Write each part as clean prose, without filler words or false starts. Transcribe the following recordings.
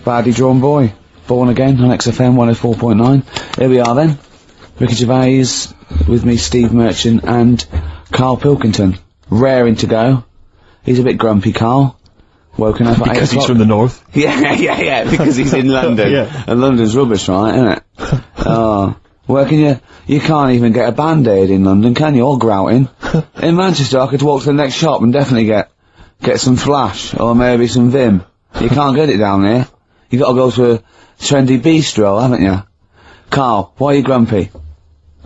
Badly Drawn Boy. Born Again on XFM 104.9. Here we are then. Ricky Gervais, with me, Steve Merchant, and Karl Pilkington. Raring to go. He's a bit grumpy, Karl. Woken up at 8 o'clock. Because he's from the north. Yeah, because he's in London. Yeah. And London's rubbish, right, isn't it? Oh. Working you can't even get a Band-Aid in London, can you? Or grouting. In Manchester, I could walk to the next shop and definitely get some Flash, or maybe some Vim. You can't get it down here. You gotta go to a trendy bistro, haven't you? Karl, why are you grumpy?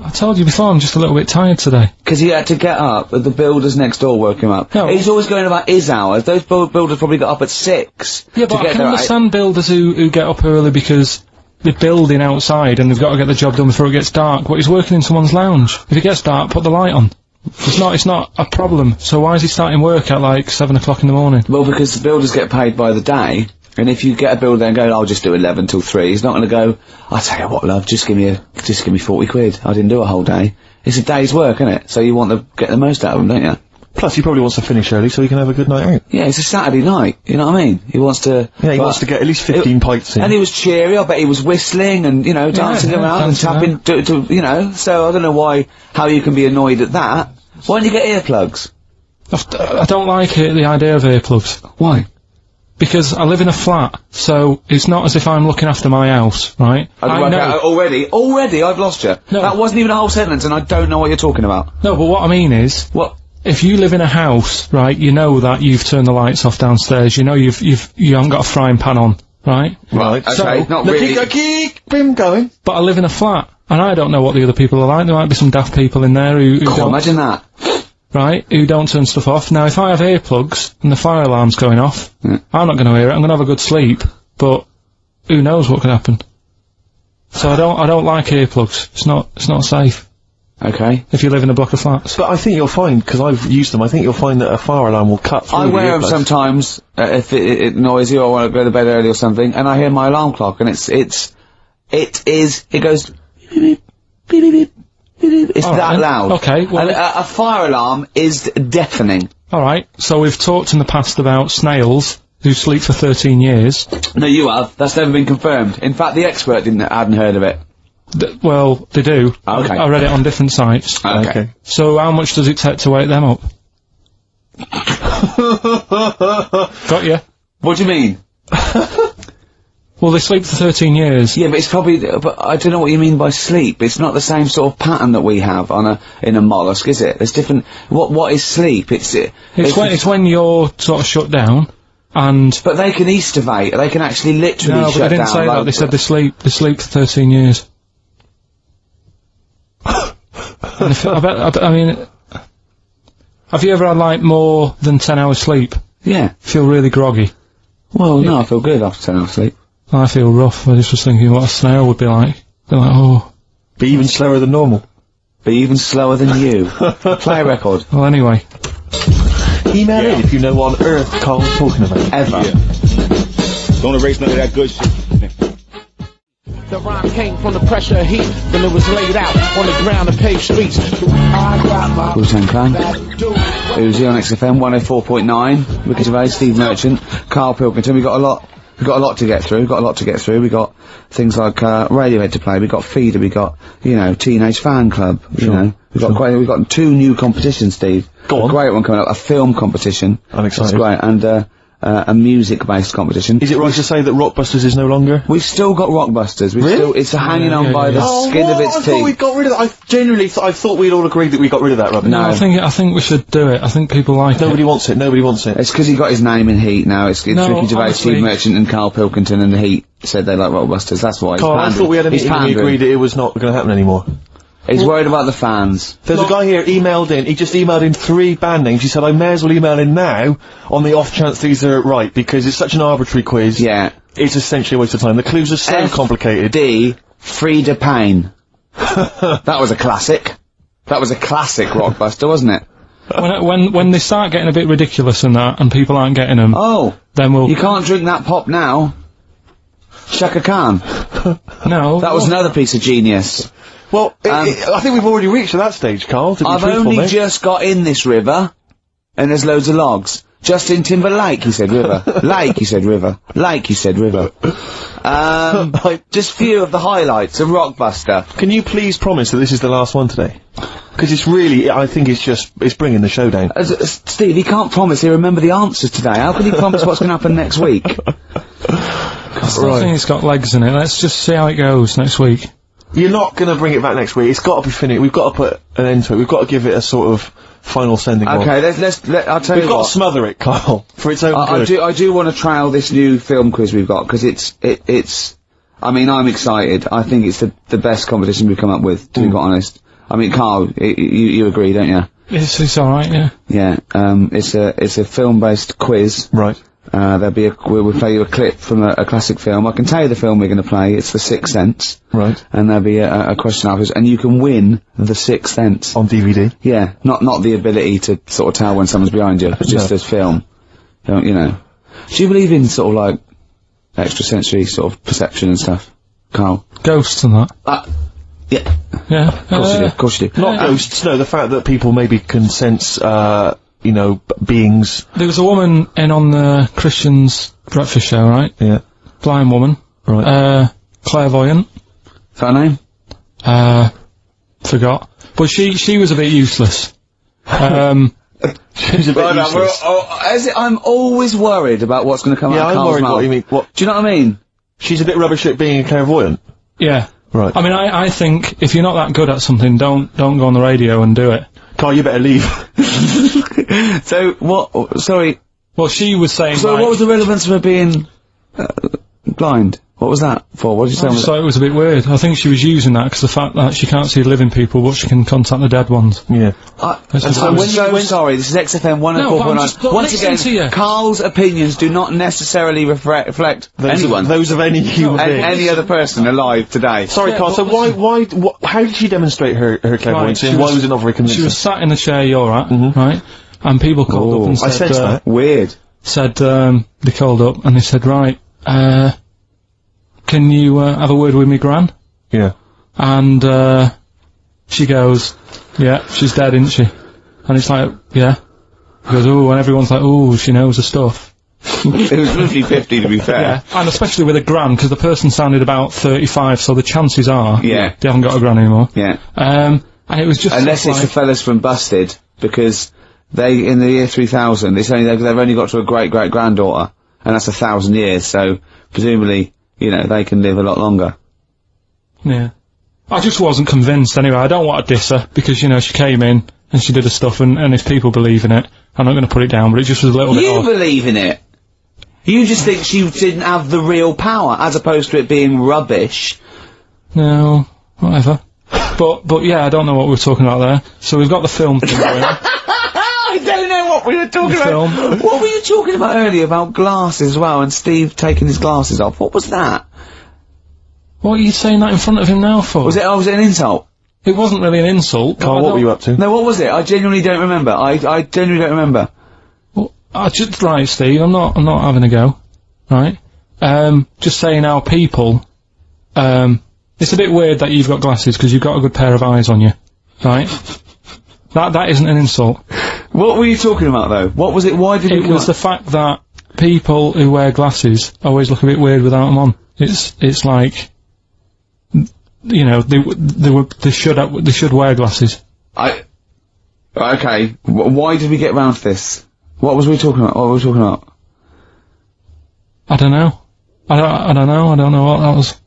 I told you before, I'm just a little bit tired today. 'Cause he had to get up, but the builders next door woke him up. No. He's always going about his hours. Those builders probably got up at 6. Yeah, but I can understand builders who get up early because they're building outside and they've got to get the job done before it gets dark, but he's working in someone's lounge. If it gets dark, put the light on. It's not a problem. So why is he starting work at like 7 o'clock in the morning? Well, because the builders get paid by the day, and if you get a builder and go, I'll just do 11 till 3, he's not going to go, I tell you what, love, just give me 40 quid. I didn't do a whole day. It's a day's work, isn't it? So you want to get the most out of them, don't you? Plus, he probably wants to finish early so he can have a good night out. Yeah, it's a Saturday night, you know what I mean? He wants to... Yeah, he wants to get at least 15 pints in. And he was cheery, I bet he was whistling and, you know, dancing around and tapping, you know, so I don't know how you can be annoyed at that. Why don't you get earplugs? I don't like the idea of earplugs. Why? Because I live in a flat, so it's not as if I'm looking after my house, right? I know. Already, I've lost you. No. That wasn't even a whole sentence and I don't know what you're talking about. No, but what I mean is... What? If you live in a house, right, you know that you've turned the lights off downstairs, you know you haven't got a frying pan on, right? Right, okay, so, not really. Keep him going. But I live in a flat, and I don't know what the other people are like. There might be some daft people in there who don't... imagine that. Right, who don't turn stuff off. Now, if I have earplugs, and the fire alarm's going off, I'm not gonna hear it, I'm gonna have a good sleep, but who knows what could happen. So I don't like earplugs. It's not safe. Okay. If you live in a block of flats. But I think you'll find, because I've used them, I think you'll find that a fire alarm will cut through I wear them earplugs. sometimes, if it's noisy or I want to go to bed early or something, and I hear my alarm clock, and it goes, beep, beep, beep, beep, beep, beep. It's that loud. Okay, well... And a fire alarm is deafening. Alright, so we've talked in the past about snails who sleep for 13 years. No, you have. That's never been confirmed. In fact, the expert hadn't heard of it. Well, they do. Okay. I read it on different sites. Okay. So how much does it take to wake them up? Got you. What do you mean? Well, they sleep for 13 years. Yeah, but it's probably, but I don't know what you mean by sleep. It's not the same sort of pattern that we have in a mollusk, is it? There's different, what is sleep? It's when you're sort of shut down, and... But they can estivate, they can actually literally shut down. No, but they didn't say that, they said they sleep for 13 years. And I mean, have you ever had like more than 10 hours sleep? Yeah. Feel really groggy? Well, no, I feel good after 10 hours sleep. I feel rough. I just was thinking what a snail would be like. Be like, oh. Be even slower than normal. Be even slower than you. Play a record. Well, anyway. Email in if you know what on earth Karl's talking about. Ever. Yeah. Don't erase none of that good shit. The rhyme came from the pressure of heat when it was laid out on the ground and paved streets. Wu-Tang Clan. Uzi on XFM 104.9. Ricky Gervais, Steve Merchant, Karl Pilkington. We've got a lot to get through. We got things like Radiohead to play. We got Feeder. We got Teenage Fan Club. You know, we got 2 new competitions, Steve. Go on. A great one coming up. A film competition. I'm excited. That's great. And a music-based competition. Is it right to say that Rockbusters is no longer? We've still got Rockbusters. It's hanging on by the skin of its teeth. I thought we got rid of that. I thought we'd all agreed that we got rid of that rubbish. No. I think we should do it. I think people like it. Nobody wants it. It's because he got his name in Heat now. It's No, Ricky Gervais, honestly. Steve Merchant and Karl Pilkington and the Heat said they like Rockbusters. That's why. Karl, I thought we had a meeting and we agreed that it was not going to happen anymore. He's worried about the fans. There's a guy here emailed in, he just emailed in 3 band names. He said, I may as well email in now on the off chance these are right, because it's such an arbitrary quiz. Yeah. It's essentially a waste of time. The clues are so complicated. D. Frida Payne. That was a classic. That was a classic Rockbuster, wasn't it? When they start getting a bit ridiculous and that, and people aren't getting them, then we'll... You can't drink that pop now. Shaka Khan. No. That was another piece of genius. Well, I think we've already reached that stage, Karl, to be I've truthful, only mate. just got in this river, and there's loads of logs. Justin Timberlake, he said river. Lake, he said river. Lake, he said river. Just few of the highlights of Rockbuster. Can you please promise that this is the last one today? Because it's really, I think it's bringing the show down. Steve, he can't promise he'll remember the answers today. How can he promise what's going to happen next week? I still think it's got legs in it. Let's just see how it goes next week. You're not going to bring it back next week. It's got to be finished. We've got to put an end to it. We've got to give it a sort of final sending off. Okay, I'll tell you We've got to smother it, Carl, for its own good. I do want to trail this new film quiz we've got, because it's, I mean, I'm excited. I think it's the best competition we've come up with, to be quite honest. I mean, Carl, you agree, don't you? It's alright, yeah. Yeah, it's a film-based quiz. Right. We'll play you a clip from a classic film. I can tell you the film we're going to play. It's The Sixth Sense. Right. And there'll be a question afterwards, and you can win The Sixth Sense. On DVD? Yeah, not the ability to sort of tell when someone's behind you, just as film. You know. Do you believe in sort of like extrasensory sort of perception and stuff, Carl? Ghosts and that? Yeah. Yeah. Of course you do. Not ghosts, no, the fact that people maybe can sense, you know, beings. There was a woman in on the Christian's breakfast show, right? Yeah. Blind woman. Right. Clairvoyant. Is that her name? Forgot. But she was a bit useless. She's a bit useless. I'm always worried about what's going to come out of I'm Carl's worried mouth. what you mean. What? Do you know what I mean? She's a bit rubbish at being a clairvoyant. Yeah. Right. I mean, I think if you're not that good at something, don't go on the radio and do it. Carl, you better leave. So, what, sorry. Well, she was saying, So like, what was the relevance of her being, blind? What was that for? What did you say? I just thought it was a bit weird. I think she was using that because the fact that she can't see living people, but she can contact the dead ones. Yeah. I'm so sorry, this is XFM 104.9. Once again, Carl's opinions do not necessarily reflect those of any human being. Any other person alive today. Sorry, Carl, so how did she demonstrate her clairvoyance, and why was it not very convincing? She was sat in the chair you're at, right? And people called up and said, I sensed that. Weird. They called up and they said, right, can you, have a word with me, Gran? Yeah. And, she goes, yeah, she's dead, isn't she? And it's like, yeah. He goes, ooh, and everyone's like, ooh, she knows her stuff. It was 50-50 to be fair. Yeah, and especially with a gran, because the person sounded about 35, so the chances are, Yeah. they haven't got a gran anymore. Yeah. And it was just Unless it's the fellas from Busted, because they, in the year 3000, they've only got to a great-great-granddaughter, and that's 1,000 years, so, presumably, you know, they can live a lot longer. Yeah. I just wasn't convinced anyway. I don't want to diss her, because, you know, she came in, and she did her stuff, and if people believe in it, I'm not going to put it down, but it just was a little bit odd. You believe in it? You just think she didn't have the real power, as opposed to it being rubbish. No, whatever. But yeah, I don't know what we were talking about there. So we've got the film thing going. I don't know what we were talking about. Film. What were you talking about earlier about glasses as well, and Steve taking his glasses off? What was that? What are you saying that in front of him now for? Was it an insult? It wasn't really an insult. Carl, what were you up to? No, what was it? I genuinely don't remember. I genuinely don't remember. Well, right, Steve, I'm not having a go. Right? Just saying how people, it's a bit weird that you've got glasses because you've got a good pair of eyes on you. Right? That isn't an insult. What were you talking about though? What was it? Why did it was the fact that people who wear glasses always look a bit weird without them on. It's like, you know, they should wear glasses. Okay. Why did we get round to this? What was we talking about? What were we talking about? I don't know. I don't know what that was.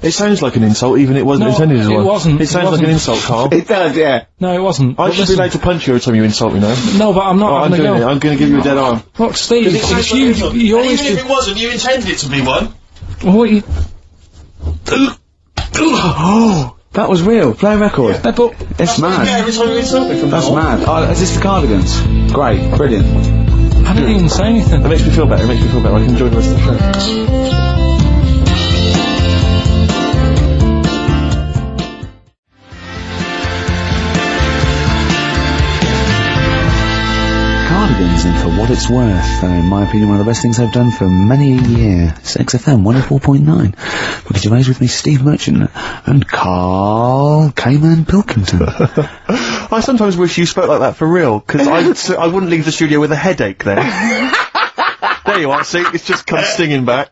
It sounds like an insult, even it wasn't intended as one. It wasn't. It sounds like an insult, Carl. It does, yeah. No, it wasn't. I should be allowed to punch you every time you insult me now. No, but I'm not having a go. I'm going to give you a dead arm. Look, Steve, you always even if it wasn't, you intended it to be one. What you... Oh, that was real. Play a record. Yeah, but it's mad. Every time you insult me from That's mad. Oh, is this the Cardigans? Great, brilliant. I didn't even say anything. It makes me feel better. I can enjoy the rest of the show. Cardigans. listening For What It's Worth. In my opinion, one of the best things I've done for many a year. It's XFM 104.9. Ricky Gervais with me, Steve Merchant, and Karl Pilkington. I sometimes wish you spoke like that for real, because I wouldn't leave the studio with a headache then. There you are, see, it's just come stinging back.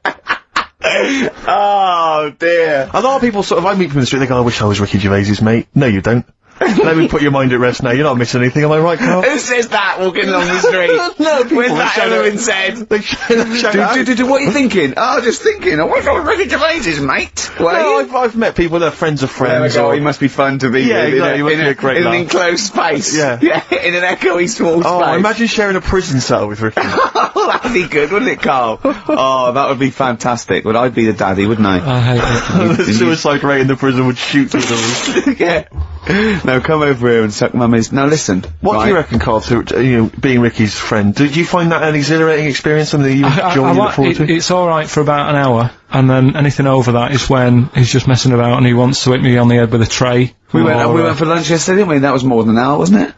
Oh, dear. A lot of people I meet them in the street, they go, I wish I was Ricky Gervais's mate. No, you don't. Let me put your mind at rest now, you're not missing anything, am I right, Karl? Who says that walking along the street? No, people With that element said. They shout out. What are you thinking? Oh, just thinking. I wish I was Ricky Gervais's mate. No, I've met people that are friends of friends. He must be fun to be Yeah, with. exactly, he must be a great in an laugh. enclosed space. Yeah. In an echoey small space. Oh, imagine sharing a prison cell with Ricky. Oh, that'd be good, wouldn't it, Karl? Oh, that would be fantastic. Well, I'd be the daddy, wouldn't I? I hate it. The suicide rate in the prison would shoot through the roof. Yeah. No, come over here and suck mummy's. Now listen. What do you reckon, Karl, to being Ricky's friend? Did you find that an exhilarating experience, something that you enjoy and look forward to? It's alright for about an hour, and then anything over that is when he's just messing about and he wants to hit me on the head with a tray. We went for lunch yesterday, didn't we? That was more than an hour, wasn't it?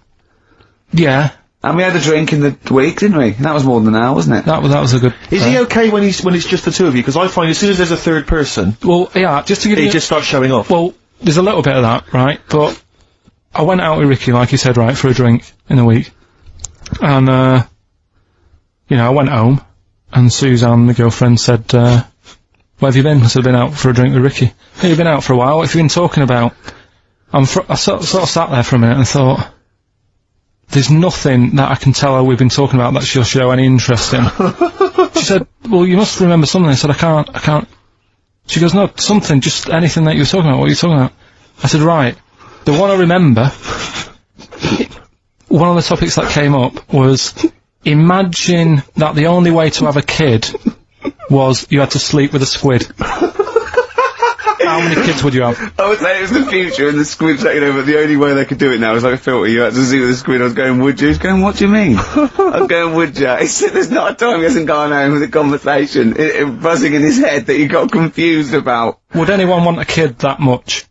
Yeah. And we had a drink in the week, didn't we? That was more than an hour, wasn't it? That was a good... Is he okay when it's just the two of you? Because I find as soon as there's a third person, Well, yeah, just to give he you... just starts showing off. Well, there's a little bit of that, right? But I went out with Ricky, like he said, right, for a drink in the week. And, I went home, and Suzanne, the girlfriend, said, where have you been? I said, I've been out for a drink with Ricky. Hey, you've been out for a while, what have you been talking about? I sort of sat there for a minute and thought, there's nothing that I can tell her we've been talking about that she'll show any interest in. She said, well, you must remember something. I said, I can't. She goes, no, something, just anything that you were talking about. What are you talking about? I said, right. The one I remember, one of the topics that came up was, imagine that the only way to have a kid was you had to sleep with a squid. How many kids would you have? I would say it was the future and the squid taking over. The only way they could do it now was like a filter. You had to see with the squid. I was going, would you? He's going, what do you mean? I was going, would you? He said, there's not a time he hasn't gone home with a conversation buzzing in his head that he got confused about. Would anyone want a kid that much?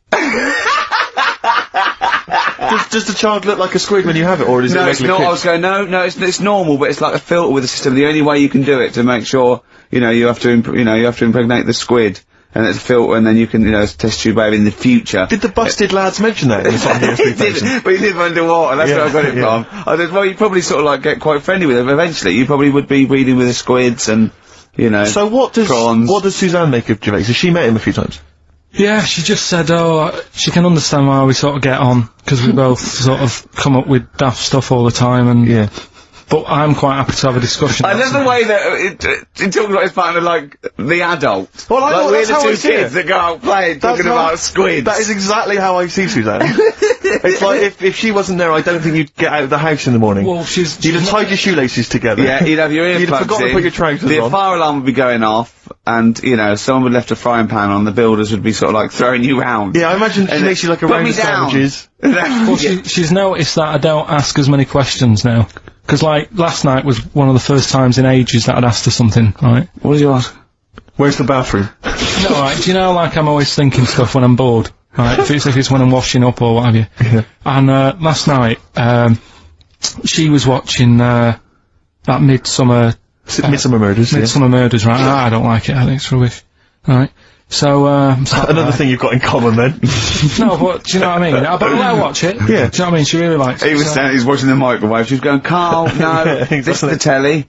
Does the child look like a squid when you have it, or is it No, it's regular not. kids? I was going, no, it's normal, but it's like a filter with a system. The only way you can do it to make sure, you have to impregnate the squid. And it's a filter, and then you can, test tube baby in the future. Did the busted lads mention that in the song here? He did, but he live underwater, that's where I got it from. I said, well, you probably sort of like get quite friendly with them eventually. You probably would be breeding with the squids and, So what prawns. does Suzanne make of Gervais? Has she met him a few times? Yeah, she just said, she can understand why we sort of get on, because we both sort of come up with daft stuff all the time, and... Yeah. But I'm quite happy to have a discussion. I love the way that it talks about his partner like the adult. Well, like we're that's the how I two see kids it. that go out playing, talking about squids. That is exactly how I see Suzanne. It's like, if she wasn't there, I don't think you'd get out of the house in the morning. Well, you'd have tied your shoelaces together. Yeah, you'd have your earplugs You'd have forgotten to put your trousers the on. fire alarm would be going off, and, someone would have left a frying pan on, the builders would be sort of like throwing you round. Yeah, I imagine she makes you like a round of sandwiches. Well, she's noticed that I don't ask as many questions now. Because, last night was one of the first times in ages that I'd asked her something, right? What did you ask? Where's the bathroom? No, right, do you know, I'm always thinking stuff when I'm bored, right? If it's when I'm washing up or what have you. Yeah. And, last night, she was watching, that Midsummer Murders. Midsummer Murders, right? I don't like it, I think it's rubbish. Right? So, Another thing you've got in common then. No, but, do you know what I mean? But I'll let her watch it. Yeah. Do you know what I mean? She really likes it. He was standing, he's watching the microwave, she was going, Karl, no, Yeah, this is exactly. the telly.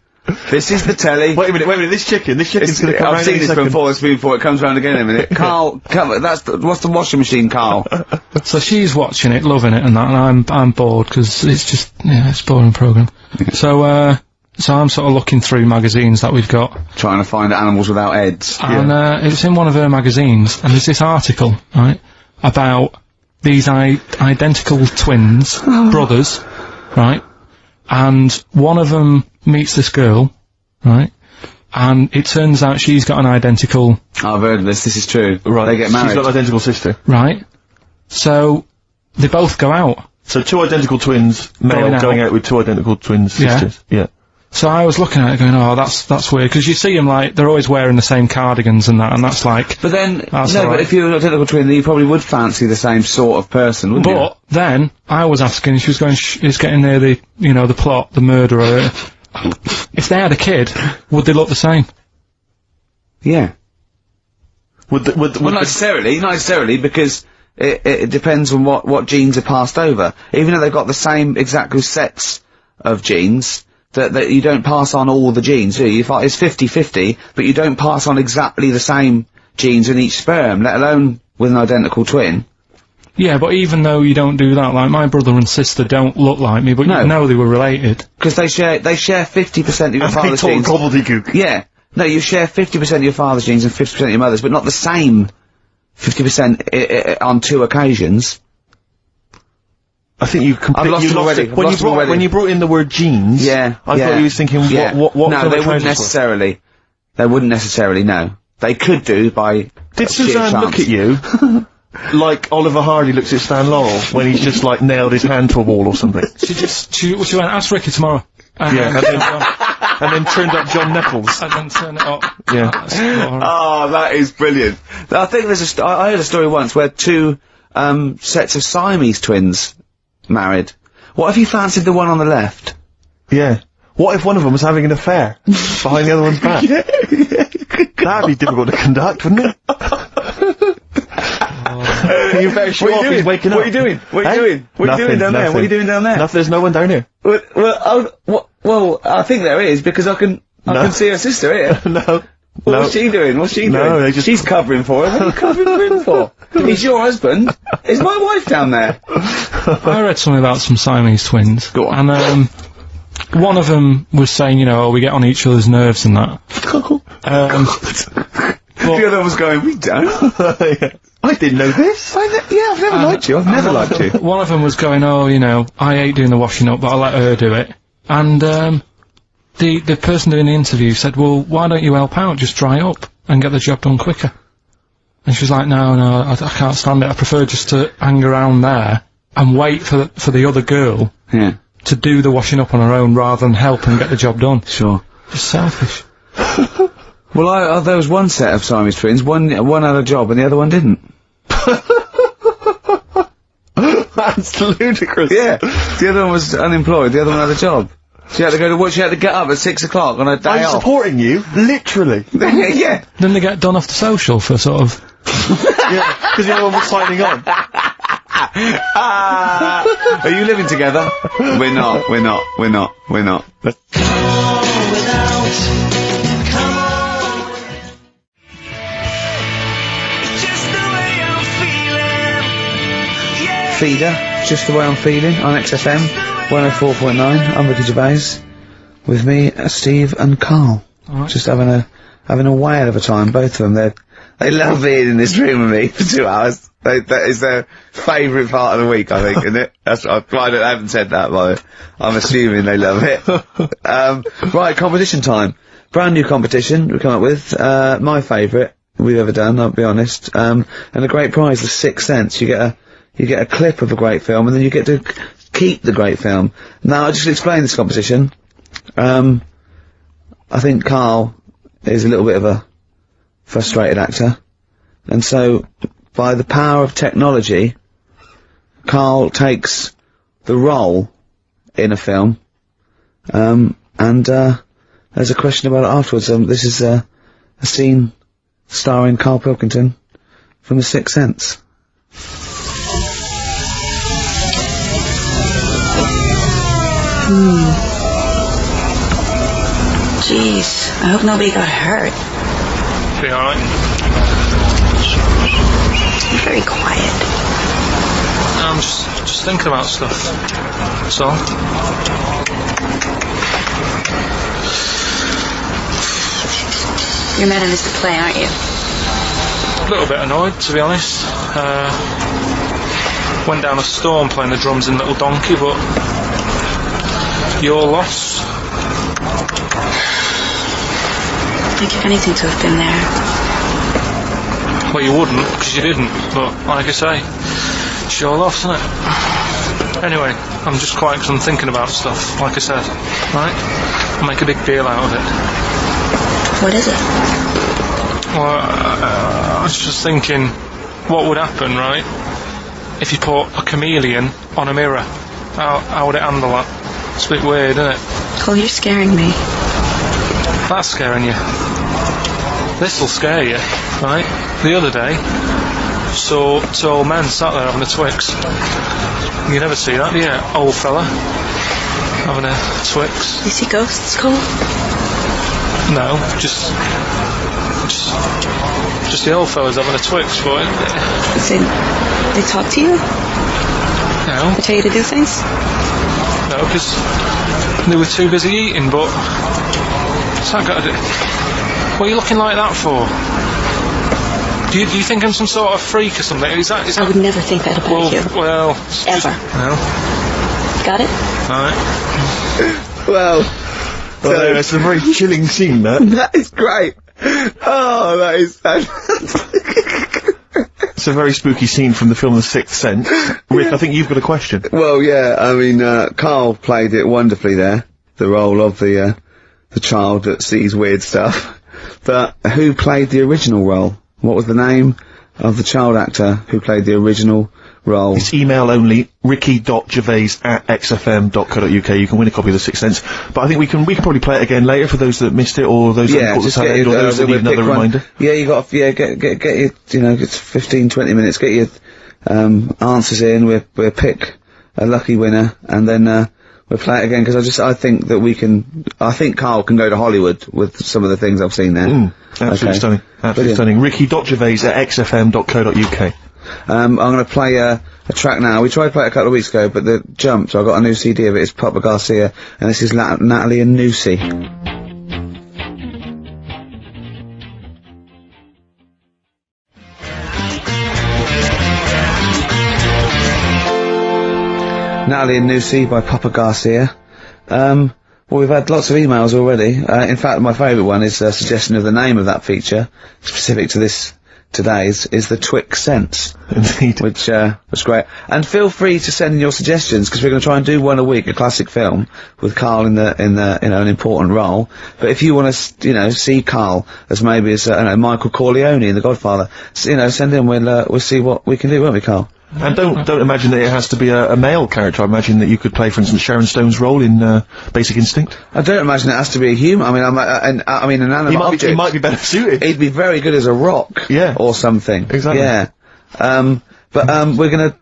This is the telly. Wait a minute, this chicken's gonna come I've round seen in a this second. before it comes round again in a minute. Karl, what's the washing machine, Karl? So she's watching it, loving it and that, and I'm bored, because it's just, it's a boring programme. So I'm sort of looking through magazines that we've got. Trying to find animals without heads. And, it's in one of her magazines, and there's this article, right, about these identical twins, brothers, right, and one of them meets this girl, right, and it turns out she's got an identical... I've heard of this is true. Right. They get married. She's got an identical sister. Right. So, they both go out. So two identical twins, male, going out with two identical twin sisters. Yeah. So I was looking at it going, oh, that's weird, because you see them, they're always wearing the same cardigans and that, and that's like... But then, That's no, all right. but if you're an identical twin, then you probably would fancy the same sort of person, wouldn't you? But then, I was asking, she was going, it's getting near the, the plot, the murderer, if they had a kid, would they look the same? Yeah. Would Well, not necessarily, because it depends on what genes are passed over. Even though they've got the same exact sets of genes, that you don't pass on all the genes, do you? It's 50-50, but you don't pass on exactly the same genes in each sperm, let alone with an identical twin. Yeah, but even though you don't do that, like, my brother and sister don't look like me, but you know they were related. Because they share 50% of your father's genes. Gobbledygook. Yeah. No, you share 50% of your father's genes and 50% of your mother's, but not the same 50% on 2 occasions. I think you completely lost it already. When you brought in the word genes, I thought you was thinking, what No, they wouldn't necessarily. They wouldn't necessarily, no. They could do by Did Suzanne look at you like Oliver Hardy looks at Stan Laurel when he's just, like, nailed his hand to a wall or something? She went, ask Ricky tomorrow. And then turned up John Nettles. And then turn it up. Yeah. Oh, that is brilliant. I think there's I heard a story once where 2 sets of Siamese twins married. What if you fancied the one on the left? Yeah. What if one of them was having an affair behind the other one's back? That'd be difficult to conduct, wouldn't it? You better show off he's waking up. What are you doing? What are you doing? What are you doing down there? What are you doing down there? Nothing, there's no one down here. Well, I think there is, because I can see her sister here. No. What's she doing? What's she doing? She's covering for her. What are you covering for him for? He's your husband. Is my wife down there? I read something about some Siamese twins. Go on. And, one of them was saying, you know, we get on each other's nerves and that. The other was going, we don't. I didn't know this. I've never liked you. I've never liked you. One of them was going, oh, you know, I hate doing the washing up, but I'll let her do it. And, the person doing the interview said, well, why don't you help out? Just dry up and get the job done quicker. And she was like, no, I can't stand it. I prefer just to hang around there and wait for the other girl to do the washing up on her own rather than help and get the job done. Sure. Just selfish. Well, there was one set of Siamese twins. One had a job and the other one didn't. That's ludicrous. Yeah. The other one was unemployed. The other one had a job. She had to go to work. She had to get up at 6 o'clock on a day off. I'm supporting you, literally. Yeah. Then they get done off the social for sort of... Yeah, because the other one was signing on. Are you living together? We're not. Feeder, just the way I'm feeling, on XFM 104.9. I'm Ricky Gervais. With me, Steve and Karl. Right. Just having a whale of a time, both of them. They love being in this room with me for 2 hours. That is their favourite part of the week, I think, isn't it? I haven't said that, but I'm assuming they love it. Right, competition time. Brand new competition we come up with. My favourite we've ever done, I'll be honest. And a great prize, the 6 cents. You get a clip of a great film, and then you get to keep the great film. Now, I'll just explain this competition. I think Karl is a little bit of a frustrated actor, and so, by the power of technology, Karl takes the role in a film, and there's a question about it afterwards. This is a scene starring Karl Pilkington from The Sixth Sense. Jeez, I hope nobody got hurt. Be alright. You're very quiet. I'm just thinking about stuff. That's all. You're mad I missed the play, aren't you? A little bit annoyed, to be honest. Went down a storm playing the drums in Little Donkey, but your loss. I'd give anything to have been there. Well, you wouldn't, because you didn't, but like I say, it's your loss, isn't it? Anyway, I'm just quiet because I'm thinking about stuff, like I said, right? I'll make a big deal out of it. What is it? Well, I was just thinking, what would happen, right, if you put a chameleon on a mirror? How would it handle that? It's a bit weird, isn't it? Cole, you're scaring me. That's scaring you. This'll scare you, right? The other day, saw two old men sat there having a Twix. You never see that, do you? Old fella having a Twix. You see ghosts, Cole? No, just the old fellas having a Twix, but They talk to you? no, They tell you to do things? no, because they were too busy eating. But what's that got to do? What are you looking like that for? Do you think I'm some sort of freak or something? Is that? I would never think that about you. Well, Ever. No. Got it? Alright. Well, Well, it's a very chilling scene, that. that is great. Oh, that is fantastic. It's a very spooky scene from the film The Sixth Sense. Rick, I think you've got a question. Well, yeah, I mean, Karl played it wonderfully there, the role of the child that sees weird stuff. But who played the original role? What was the name of the child actor who played the original role? It's email only, ricky.gervais@xfm.co.uk. You can win a copy of The Sixth Sense. But I think we can probably play it again later for those that missed it, or those that haven't caught the tail end, or those that need another reminder. Yeah, you got, get your, it's 15, 20 minutes, get your, answers in, we'll pick a lucky winner, and then, we'll play it again, because I think Karl can go to Hollywood with some of the things I've seen there. Absolutely stunning. Absolutely stunning. ricky.gervais@xfm.co.uk. I'm gonna play a track now. We tried to play it a couple of weeks ago, but it jumped, so I got a new CD of it. It's Papa Garcia, and this is Natalie and Nusi. Natalie and Nusi by Papa Garcia. Well, we've had lots of emails already. In fact, my favourite one is a suggestion of the name of that feature, specific to this today's, is the Twix Sense. Indeed. Which, was great. And feel free to send in your suggestions, because we're going to try and do one a week, a classic film, with Karl in the, an important role. But if you want to, see Karl as maybe as, Michael Corleone in The Godfather, send in, we'll see what we can do, won't we, Karl? And don't imagine that it has to be a male character. I imagine that you could play, for instance, Sharon Stone's role in Basic Instinct. I don't imagine it has to be a human. I mean, an animate object. He might be better suited. He'd be very good as a rock. Yeah. Or something. Exactly. Yeah. We're gonna,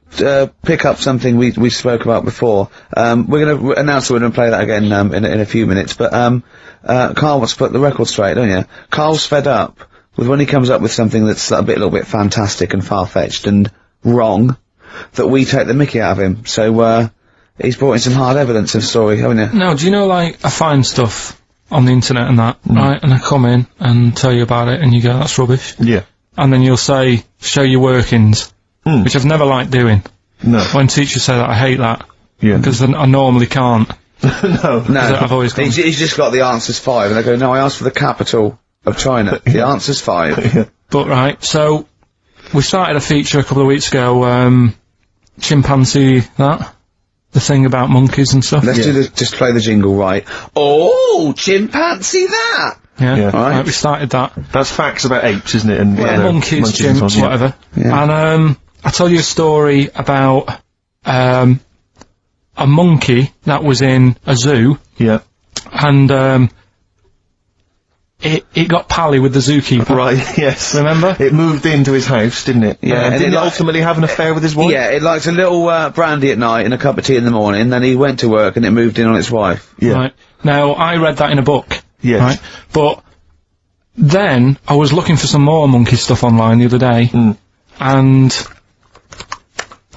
pick up something we spoke about before. We're gonna announce we're gonna play that again, in a few minutes. But, Karl wants to put the record straight, don't you? Karl's fed up with when he comes up with something that's a little bit fantastic and far-fetched and wrong, that we take the mickey out of him. So, he's brought in some hard evidence of the story, haven't you? No, do you know, I find stuff on the internet and that, right, and I come in and tell you about it, and you go, that's rubbish. Yeah. And then you'll say, show your workings, which I've never liked doing. No. When teachers say that, I hate that. Yeah. Because then I normally can't. No. I've always gone, He's just got the answer's 5, and I go, no, I asked for the capital of China. The answer's 5. Yeah. But right, so, we started a feature a couple of weeks ago, chimpanzee that, the thing about monkeys and stuff. Let's just play the jingle right. Oh, chimpanzee that! Yeah, Right. We started that. That's facts about apes, isn't it? And Monkeys, and chimps, so on, whatever. Yeah. And, I'll tell you a story about, a monkey that was in a zoo, Yeah. and, it got pally with the zookeeper. Right, yes. Remember? It moved into his house, didn't it? Yeah, and didn't it it ultimately have an affair with his wife? Yeah, it liked a little, brandy at night and a cup of tea in the morning, then he went to work and it moved in on its wife. Yeah. Right. Now, I read that in a book. Yes. Right. But then I was looking for some more monkey stuff online the other day, and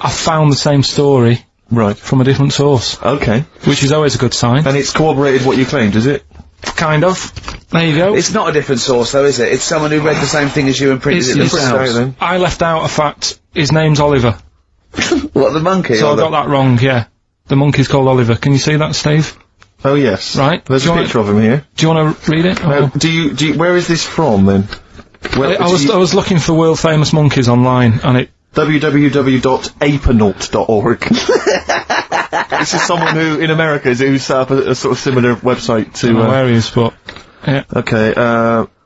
I found the same story Right. from a different source, Okay. which is always a good sign. And it's corroborated what you claimed, is it? Kind of. There you go. It's not a different source though, is it? It's someone who read the same thing as you and printed it It's- themselves. then. I left out a fact. His name's Oliver. What, the monkey? So or I got that wrong, yeah. The monkey's called Oliver. Can you see that, Steve? Oh, yes. Right. There's Do a you picture of him here. Do you want to read it? or- Do you, where is this from, then? I was looking for world famous monkeys online, and it... www.apenaut.org. This is someone who, in America, who set up a sort of similar website to, I don't know where he is, but... Yeah. Okay,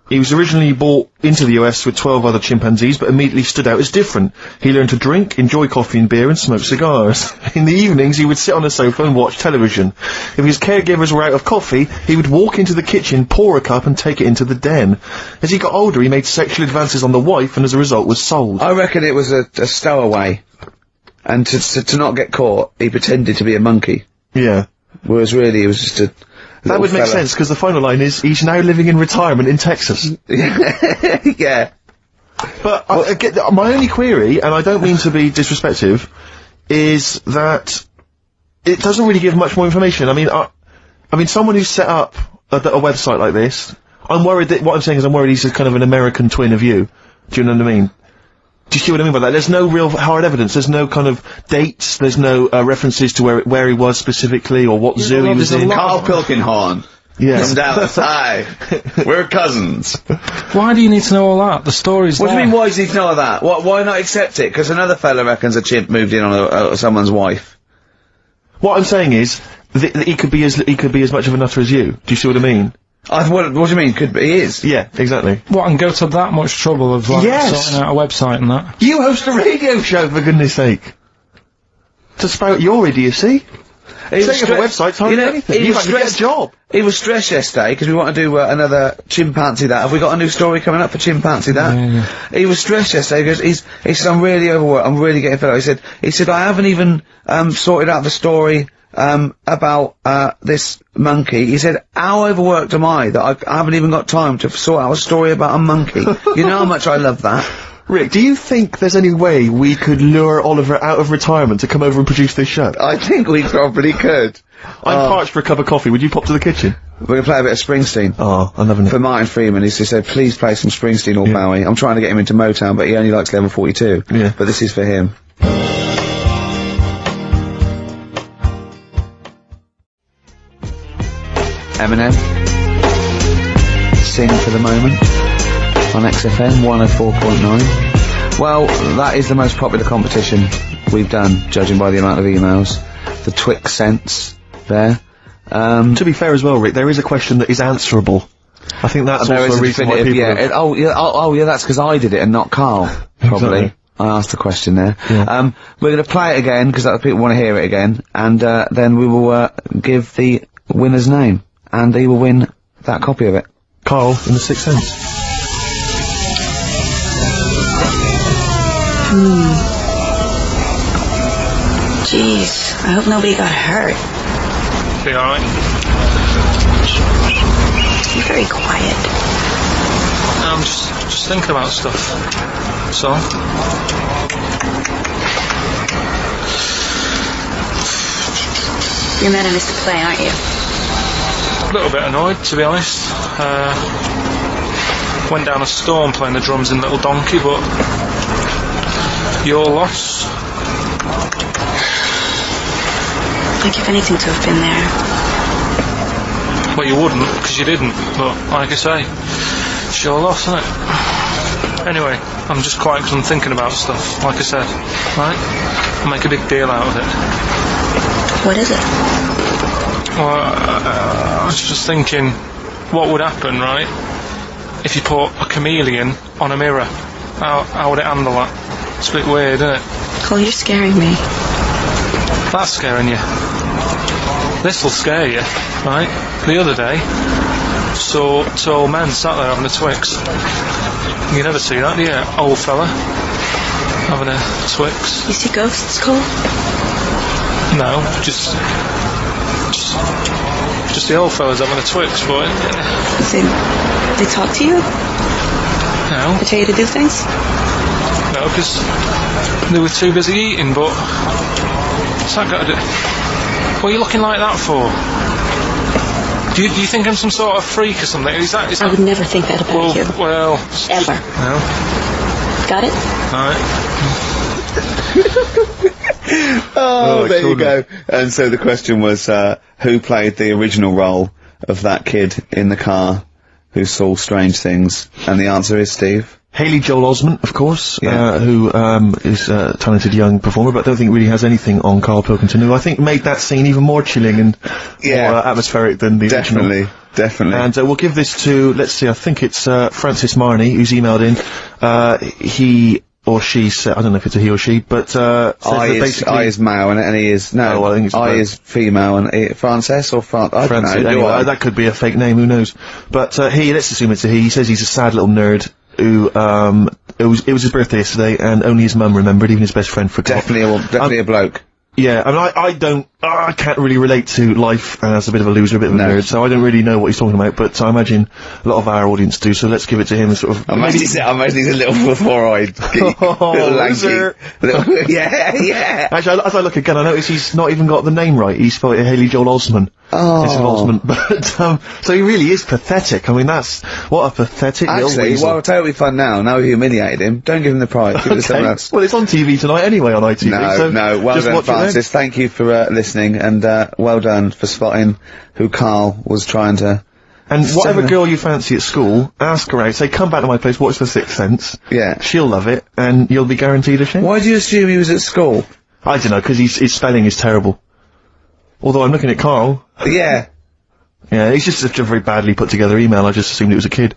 He was originally brought into the US with 12 other chimpanzees, but immediately stood out as different. He learned to drink, enjoy coffee and beer, and smoke cigars. In the evenings, he would sit on a sofa and watch television. If his caregivers were out of coffee, he would walk into the kitchen, pour a cup, and take it into the den. As he got older, he made sexual advances on the wife, and as a result was sold. I reckon it was a stowaway. And to not get caught, he pretended to be a monkey. Yeah. Whereas really, it was just a... That would make sense, because the final line is, he's now living in retirement in Texas. Yeah. But my only query, and I don't mean to be disrespectful, is that it doesn't really give much more information. I mean, someone who's set up a website like this, I'm worried that, what I'm saying is I'm worried he's a kind of an American twin of you. Do you know what I mean? Do you see what I mean by that? There's no real hard evidence. There's no kind of dates. There's no references to where he was specifically or what zoo he was in. Karl Pilkington. Yeah. From Dallas. Hi. We're cousins. Why do you need to know all that? The story's What there. do you mean, why does he need to know that? Why not accept it? Because another fella reckons a chimp moved in on someone's wife. What I'm saying is, that he could be as much of a nutter as you. Do you see what I mean? What do you mean? Could be, he is. Yeah, exactly. What, and go to that much trouble of, like, Yes. sorting out a website and that? You host a radio show, for goodness sake. To spout your idiocy. Setting up a website's hardly anything. You can get a job. He was stressed yesterday because we want to do another chimpanzee that. Have we got a new story coming up for chimpanzee that? Yeah. He was stressed yesterday because he said, I'm really overworked, I'm really getting fed up. He said, I haven't even sorted out the story about this monkey. He said, how overworked am I that I haven't even got time to sort out a story about a monkey? You know how much I love that. Rick, do you think there's any way we could lure Oliver out of retirement to come over and produce this show? I think we probably could. I'm parched for a cup of coffee. Would you pop to the kitchen? We're going to play a bit of Springsteen. Oh, I'm loving it. For Martin Freeman, he said, please play some Springsteen or Bowie. I'm trying to get him into Motown, but he only likes level 42. Yeah. But this is for him. Eminem. Sing for the moment. On XFM 104.9. Well, that is the most popular competition we've done, judging by the amount of emails. The Twix sense there. To be fair as well, Rick, there is a question that is answerable. I think that's also a reason why people... Yeah, that's because I did it and not Karl, probably. Exactly. I asked the question there. Yeah. We're going to play it again, because other people want to hear it again, and then we will give the winner's name, and he will win that copy of it. Karl in the Sixth Sense. Jeez, I hope nobody got hurt. Be alright. You're very quiet. I'm just thinking about stuff. So? You're mad I missed the play, aren't you? A little bit annoyed, to be honest. Went down a storm playing the drums in Little Donkey, but your loss. I'd give anything to have been there. Well, you wouldn't, because you didn't, but like I say, it's your loss, isn't it? Anyway, I'm just quiet because I'm thinking about stuff, like I said, right? I'll make a big deal out of it. What is it? Well, I was just thinking, what would happen, right, if you put a chameleon on a mirror? How would it handle that? It's a bit weird, isn't it? Cole, you're scaring me. That's scaring you. This'll scare you, right? The other day, saw two old men sat there having a Twix. You never see that, do you? Old fella having a Twix. You see ghosts, Cole? No, just the old fellas having a Twix, boy. They talk to you? No. They tell you to do things? No, because they were too busy eating, but what's that got to do? What are you looking like that for? Do you think I'm some sort of freak or something? Is that I would never think that about you. Well... Ever. No. Got it? Alright. Oh, there you go. And so the question was, who played the original role of that kid in the car who saw strange things? And the answer is, Steve? Haley Joel Osment, of course, who is a talented young performer, but I don't think really has anything on Karl Pilkington, who I think made that scene even more chilling and more atmospheric than the original. Definitely. And we'll give this to, let's see, I think it's Francis Marnie, who's emailed in. He or she said, I don't know if it's a he or she, but I is male and he is no. I think it's I is female and Frances or I don't know. Anyway, that could be a fake name. Who knows? But let's assume it's a he. He says he's a sad little nerd who it was his birthday yesterday and only his mum remembered. Even his best friend forgot. Definitely a bloke. Yeah, I mean, I can't really relate to life as a bit of a loser, a bit of a nerd, so I don't really know what he's talking about, but I imagine a lot of our audience do, so let's give it to him and sort of... I imagine he's a little four-eyed, little lanky. Yeah. Actually, as I look again, I notice he's not even got the name right. He spelled it Haley Joel Osment. Oh. Instead of Osment. But, so he really is pathetic. I mean, what a pathetic little weasel. Well, I'll tell you fun now. Now we humiliated him. Don't give him the prize. Give it to someone else. Well, it's on TV tonight anyway on ITV. No, well done, Francis. Thank you for listening, and well done for spotting who Karl was trying to... And whatever girl you fancy at school, ask her out, say, come back to my place, watch The Sixth Sense. Yeah. She'll love it, and you'll be guaranteed a shit. Why do you assume he was at school? I don't know, because his spelling is terrible. Although I'm looking at Karl. Yeah. Yeah, he's just such a very badly put together email, I just assumed it was a kid.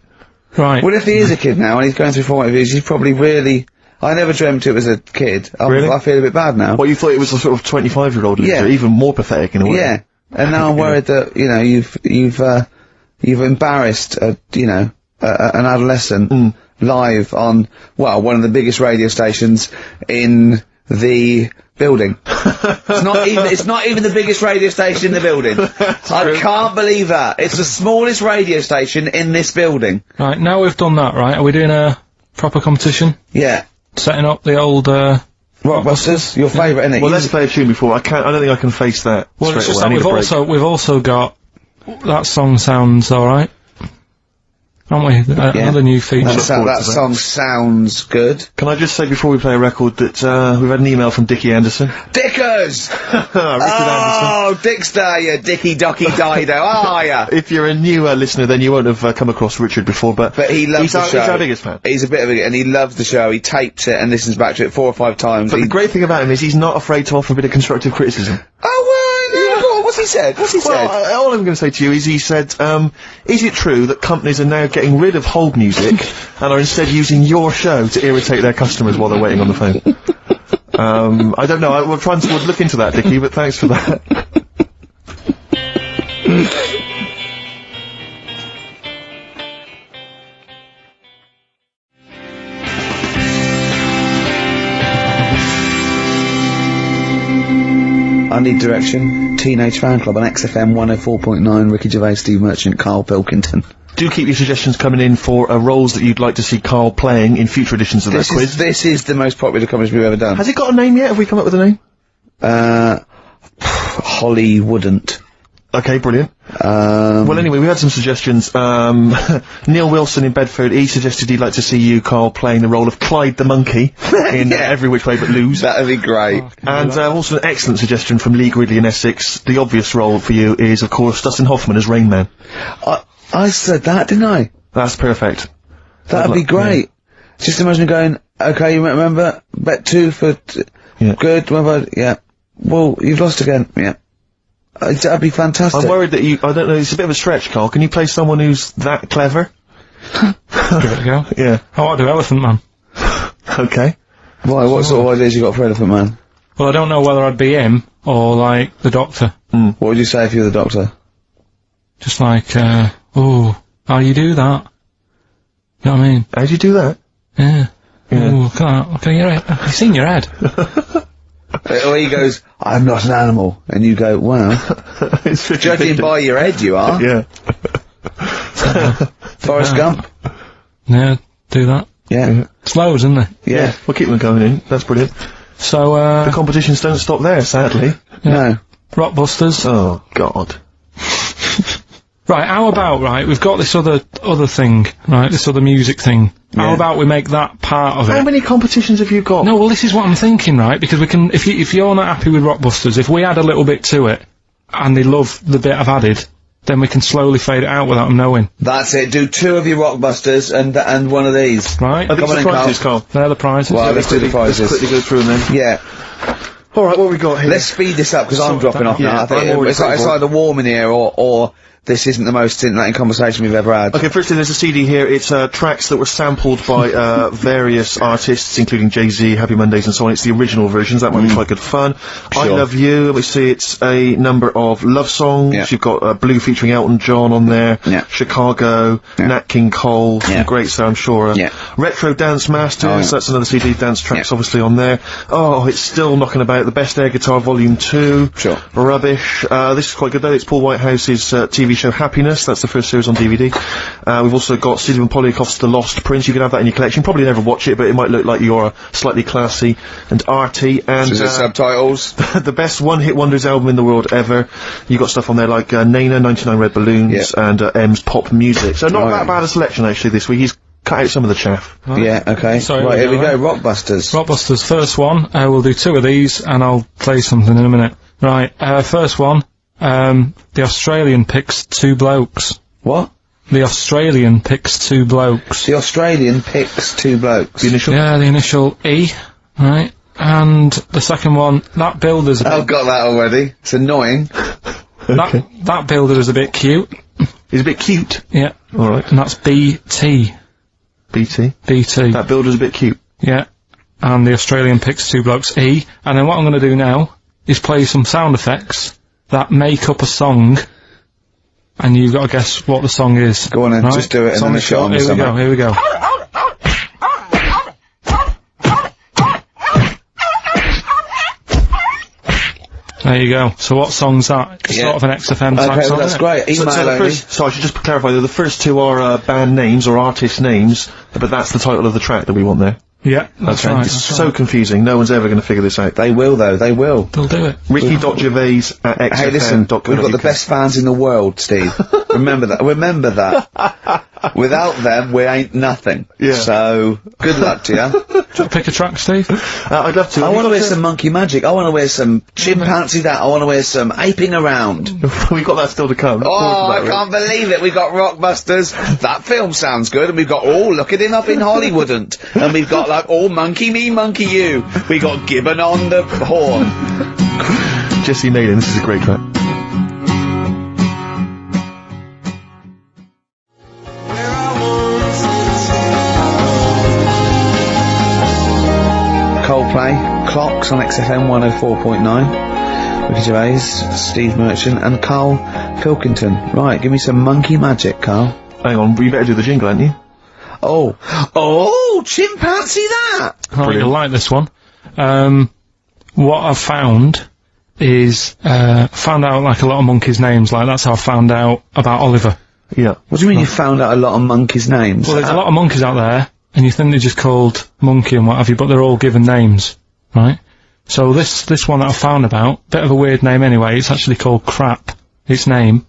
Right. Well, if he is a kid now, and he's going through formative years, he's probably really... I never dreamt it was a kid. Really? I feel a bit bad now. Well, you thought it was a sort of 25-year-old loser, even more pathetic in a way. Yeah. And now I'm worried that, you know, you've embarrassed, an adolescent live on, well, one of the biggest radio stations in the building. It's not even the biggest radio station in the building. I can't believe that. It's the smallest radio station in this building. Right, now we've done that, right, are we doing a proper competition? Yeah. Setting up the old, Rockbusters, your favourite, isn't it? Well, let's play a tune before. I don't think I can face that well, it's straight just away. that we've also got, that song sounds alright. Aren't we? Another new feature. That song sounds good. Can I just say before we play a record that we've had an email from Dickie Anderson. Dickers! Richard Anderson. Dickster, you Dicky Docky Dido, are ya? If you're a new listener, then you won't have come across Richard before, but he loves the show. He's our biggest fan. He's a bit of a, and he loves the show. He tapes it and listens back to it 4 or 5 times. But the great thing about him is he's not afraid to offer a bit of constructive criticism. What's he said? Well, all I'm going to say to you is he said, is it true that companies are now getting rid of hold music and are instead using your show to irritate their customers while they're waiting on the phone? I don't know. We'll look into that, Dickie, but thanks for that. I Need Direction, Teenage Fan Club on XFM 104.9, Ricky Gervais, Steve Merchant, Karl Pilkington. Do keep your suggestions coming in for roles that you'd like to see Karl playing in future editions of that quiz. This is the most popular comedy we've ever done. Has it got a name yet? Have we come up with a name? Holly wouldn't. Okay, brilliant. Well, anyway, we had some suggestions. Neil Wilson in Bedford, he suggested he'd like to see you, Karl, playing the role of Clyde the Monkey in Every Which Way But Lose. That'd be great. And also an excellent suggestion from Lee Gridley in Essex. The obvious role for you is, of course, Dustin Hoffman as Rain Man. I said that, didn't I? That's perfect. That'd be great. Yeah. Just imagine going, okay, you remember, bet 2 for, good, remember, yeah. Well, you've lost again, yeah. That'd be fantastic. I'm worried that I don't know, it's a bit of a stretch, Karl. Can you play someone who's that clever? Give it a go. Yeah. I want to do Elephant Man. Okay. Why, what sort of ideas you got for Elephant Man? Well, I don't know whether I'd be him, or, like, the Doctor. What would you say if you were the Doctor? Just like, how you do that? You know what I mean? How'd you do that? Yeah. Ooh, I've seen your head. Or he goes, I'm not an animal. And you go, well, judging by your head you are. Yeah. Forrest Gump. Yeah, do that. Yeah. Slows, isn't it? Yeah. We'll keep them going in. That's brilliant. So, the competitions don't stop there, sadly. No. Rockbusters. Oh, God. Right, how about, right, we've got this other thing, right, this other music thing. Yeah. How about we make that part of it? How many competitions have you got? No, well, this is what I'm thinking, right, because we can, if you're not happy with Rockbusters, if we add a little bit to it, and they love the bit I've added, then we can slowly fade it out without them knowing. That's it, do 2 of your Rockbusters and one of these. Right. Are these the prizes, Karl? They're the prizes. Well, let's do the prizes. Let's quickly go through them then. Yeah. Alright, what have we got here? Let's speed this up, because I'm dropping off now. I think I'm already it's either warm in here, or this isn't the most scintillating conversation we've ever had. Okay, firstly, there's a CD here. It's tracks that were sampled by various artists, including Jay-Z, Happy Mondays, and so on. It's the original versions. That might be quite good fun. I Love You. Let me see. It's a number of love songs. Yeah. You've got Blue featuring Elton John on there. Yeah. Chicago. Yeah. Nat King Cole. Yeah. Great stuff, I'm sure. Yeah. Retro Dance Masters. Oh, yeah. That's another CD. Dance tracks, obviously, on there. Oh, it's still knocking about. The Best Air Guitar Volume 2. Sure. Rubbish. This is quite good though. It's Paul Whitehouse's TV show Happiness. That's the first series on DVD. We've also got Stephen Polyakoff's The Lost Prince. You can have that in your collection. Probably never watch it, but it might look like you're slightly classy and arty. And So is it subtitles? the best one-hit wonders album in the world ever. You got stuff on there like Nena, 99 Red Balloons, and M's Pop Music. So not that bad a selection actually this week. He's cut out some of the chaff. Right. Yeah, okay. So right, here we go. Rockbusters. Rockbusters, first one. We'll do 2 of these, and I'll play something in a minute. Right, first one. The Australian picks 2 blokes. What? The Australian picks 2 blokes. The Australian picks 2 blokes. The initial? Yeah, the initial E. Right. And the second one, that builder's a I've got that already. It's annoying. that builder is a bit cute. He's a bit cute. Yeah. Alright. And that's BT. BT. BT. That builder's a bit cute. Yeah. And the Australian picks 2 blokes, E. And then what I'm going to do now is play some sound effects that make up a song, and you've got to guess what the song is. Go on then, right? just do it and then show me something. Here we go. There you go. So what song's that? It's sort of an XFM type Okay, song, that's isn't it? great. Email only. So I should just clarify that the first 2 are band names or artist names, but that's the title of the track that we want there. Yeah, that's right. It's so confusing. No one's ever going to figure this out. They will, though. They will. They'll do it. Ricky.Gervais at XFM. Hey, listen, we've got the best fans in the world, Steve. Remember that. Remember that. Without them, we ain't nothing. Yeah. So, good luck to you. Do you want to pick a track, Steve? I'd love to. I want to wear some monkey magic. I want to wear some chimpanzee that. I want to wear some aping around. We've got that still to come. Oh, I can't believe it. We've got Rockbusters. That film sounds good. And we've got, look at him up in Hollywood. And we've got, like, monkey me, monkey you. We got Gibbon on the horn. Jesse Naden, this is a great track. Coldplay, Clocks on XFM 104.9. Ricky Gervais, Steve Merchant, and Karl Pilkington. Right, give me some monkey magic, Carl. Hang on, we better do the jingle, hadn't you? Oh, chimpanzee that! Right, you'll like this one. What I've found is, found out like a lot of monkeys' names, like that's how I found out about Oliver. Yeah. What do you mean you found out a lot of monkeys' names? Well, there's a lot of monkeys out there, and you think they're just called Monkey and what have you, but they're all given names, right? So this one that I found about, bit of a weird name anyway, it's actually called Crap, its name,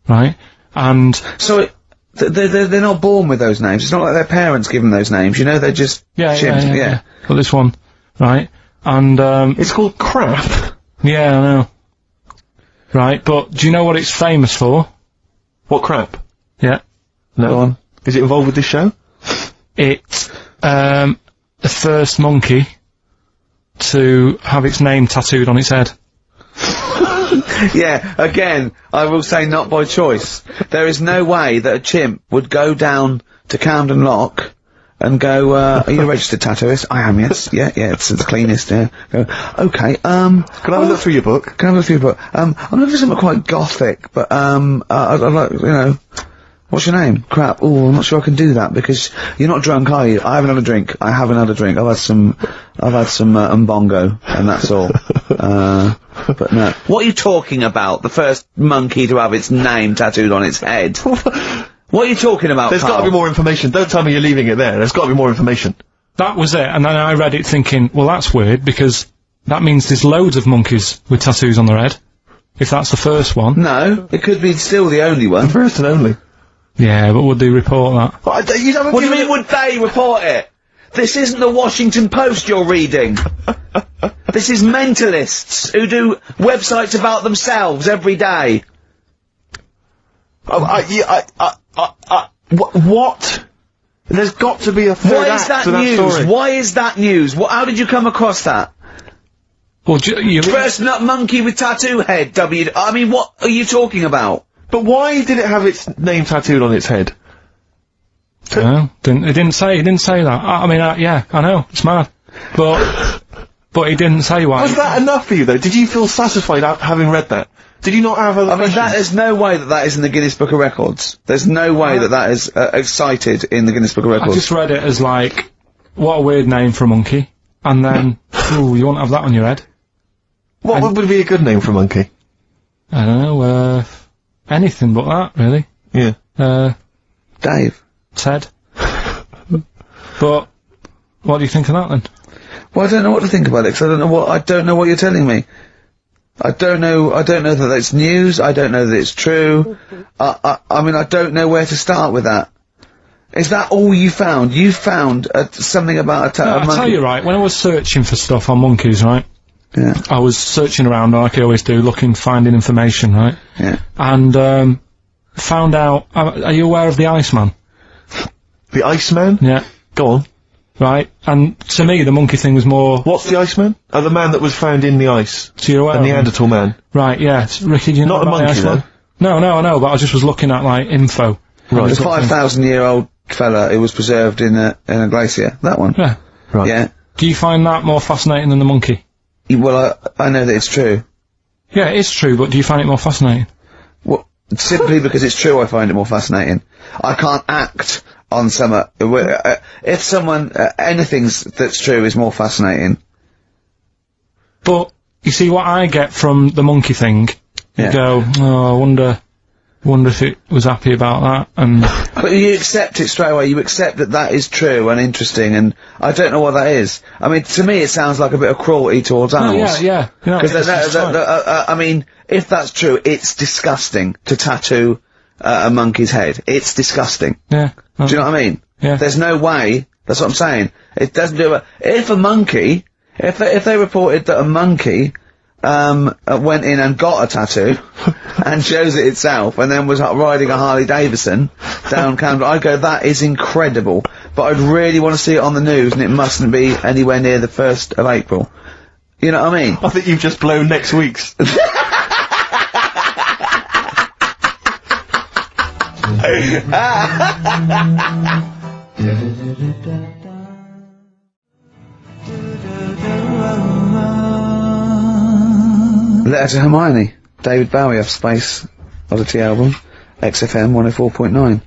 right? And... So, they're not born with those names. It's not like their parents give them those names, you know, they're just chimps. Yeah. But this one, right? And, it's called Crap? Yeah, I know. Right, but do you know what it's famous for? What crap? Yeah. No. Go on. Is it involved with this show? It's, the first monkey to have its name tattooed on its head. Yeah, again, I will say not by choice. There is no way that a chimp would go down to Camden Lock and go, are you a registered tattooist? I am, yes. Yeah, it's the cleanest, yeah. Go, okay, Can I have a look through your book? Can I have a look through your book? I'm looking for something quite gothic, but, I'd like, you know, what's your name? Crap. Oh, I'm not sure I can do that because you're not drunk, are you? I have another drink. I have another drink. I've had some Mbongo, and that's all. But no. What are you talking about? The first monkey to have its name tattooed on its head? What are you talking about, There's got to be more information. Don't tell me you're leaving it there. There's got to be more information. That was it, and then I read it thinking, well, that's weird, because that means there's loads of monkeys with tattoos on their head. If that's the first one. No, it could be still the only one. First and only. Yeah, but would they report that? What do you mean, would they report it? This isn't the Washington Post you're reading. This is mentalists who do websites about themselves every day. What? There's got to be a third Why is act that to that news? story. Why is that news? How did you come across that? Well, you First nut monkey with tattoo head, I mean, what are you talking about? But why did it have its name tattooed on its head? No, it didn't say that. I mean, yeah, I know, it's mad. But he didn't say why. Was that enough for you, though? Did you feel satisfied having read that? Did you not have other questions? there's no way that is in the Guinness Book of Records. There's no way that is cited in the Guinness Book of Records. I just read it as like, what a weird name for a monkey. And then, ooh, you won't have that on your head. What would be a good name for a monkey? I don't know, anything but that, really. Yeah. Dave. Ted. But, what do you think of that then? Well, I don't know what to think about it, because I don't know what you're telling me. I don't know that it's news, I don't know that it's true. I mean, I don't know where to start with that. Is that all you found? You found something about a monkey? I'll tell you, right, when I was searching for stuff on monkeys, right? Yeah. I was searching around, like I always do, finding information, right? Yeah. And, found out, are you aware of the Iceman? The Iceman? Yeah. Go on. Right, and to me, the monkey thing was more... What's the Iceman? The man that was found in the ice. So you're aware The Neanderthal man. Right, yeah. Ricky, do you know Not a about the monkey, Iceman? though. No, I know, but I just was looking at, info. Right. The 5,000-year-old fella who was preserved in a glacier. That one. Yeah. Right. Yeah. Do you find that more fascinating than the monkey? Well, I know that it's true. Yeah, it is true, but do you find it more fascinating? Well, simply because it's true, I find it more fascinating. I can't act on if someone, anything that's true is more fascinating. But, you see, what I get from the monkey thing, you go, oh, I wonder if it was happy about that, and... But you accept it straight away, you accept that is true and interesting, and I don't know what that is. I mean, to me it sounds like a bit of cruelty towards animals. Yeah. Because I mean, if that's true, it's disgusting to tattoo a monkey's head. It's disgusting. Yeah. Do you know what I mean? Yeah. There's no way, that's what I'm saying. It doesn't do it. If a monkey, if they reported that a monkey, went in and got a tattoo, and chose it itself, and then was riding a Harley Davidson down Camden, I'd go, that is incredible. But I'd really want to see it on the news, and it mustn't be anywhere near the 1st of April. You know what I mean? I think you've just blown next week's. Letter to Hermione, David Bowie off Space Oddity album, XFM 104.9.